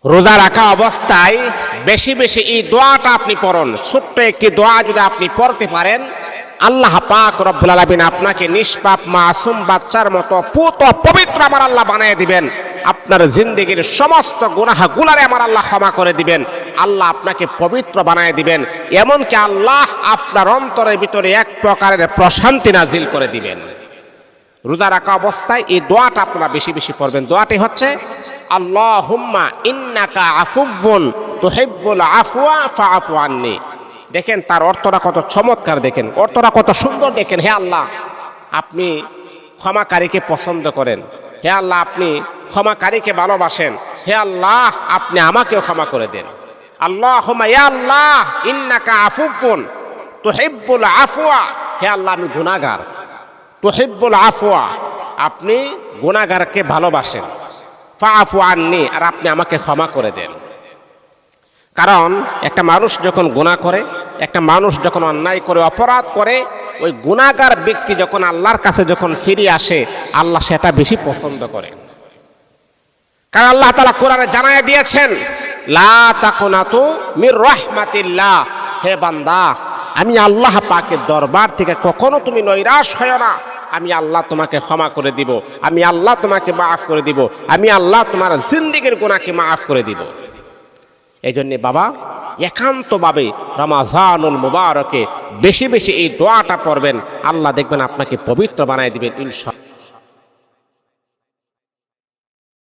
রোজা রাখা অবস্থায় বেশি বেশি এই দোয়াটা আপনি পড়ুন। ছোট্ট একটি দোয়া যদি আপনি পড়তে পারেন, আল্লাহ পাক রব্বুল আলামিন আপনাকে নিষ্পাপ মাসুম বাচ্চার মতো পুত পবিত্র আমার আল্লাহ বানিয়ে দিবেন। আপনার জিন্দেগির সমস্ত গুনাহগুলোরে আমার আল্লাহ ক্ষমা করে দিবেন। আল্লাহ আপনাকে পবিত্র বানিয়ে দিবেন। এমনকি আল্লাহ আপনার অন্তরের ভিতরে এক প্রকারের প্রশান্তি নাজিল করে দিবেন। রোজা রাখা অবস্থায় এই দোয়াটা আপনারা বেশি বেশি পড়বেন। দোয়াটি হচ্ছে আল্লাহুম্মা ইন্নাকা আফুউন তুহিব্বুল আফওয়া ফাআফু আন্নি। দেখেন তার অর্থটা কত চমৎকার, দেখেন অর্থটা কত সুন্দর। দেখেন, হে আল্লাহ, আপনি ক্ষমাকারীকে পছন্দ করেন। হে আল্লাহ, আপনি ক্ষমাকারীকে ভালোবাসেন। হে আল্লাহ, আপনি আমাকেও ক্ষমা করে দেন। আল্লাহুম্মা, ইয়া আল্লাহ, ইন্নাকা আফুউন তুহিব্বুল আফওয়া। হে আল্লাহ, আমি গুনাহগার। তুহিব্বুল আফওয়া, আপনি গুনাহগারকে ভালোবাসেন। ফাআফু আন্নি, আর আপনি আমাকে ক্ষমা করে দেন। কারণ একটা মানুষ যখন গুনাহ করে, একটা মানুষ যখন অন্যায় করে, অপরাধ করে, ওই গুনাহগার ব্যক্তি যখন আল্লাহর কাছে যখন ফিরে আসে, আল্লাহ সেটা বেশি পছন্দ করে। কারণ আল্লাহ তাআলা কোরআনে জানায় দিয়েছেন, লা তাকুনাতু মির রাহমাতিল্লাহ। হে বান্দা, আমি আল্লাহ পাকের দরবার থেকে কখনো তুমি নৈরাশ হয় না। আমি আল্লাহ তোমাকে ক্ষমা করে দিব, আমি আল্লাহ তোমাকে মাফ করে দিব, আমি আল্লাহ তোমার জিন্দেগীর গুনাহকে মাফ করে দিব। এই জন্যে বাবা, একান্তভাবে রমাজানুল মুবারকে বেশি বেশি এই দোয়াটা পড়বেন। আল্লাহ দেখবেন আপনাকে পবিত্র বানায় দিবেন ইনশাআল্লাহ।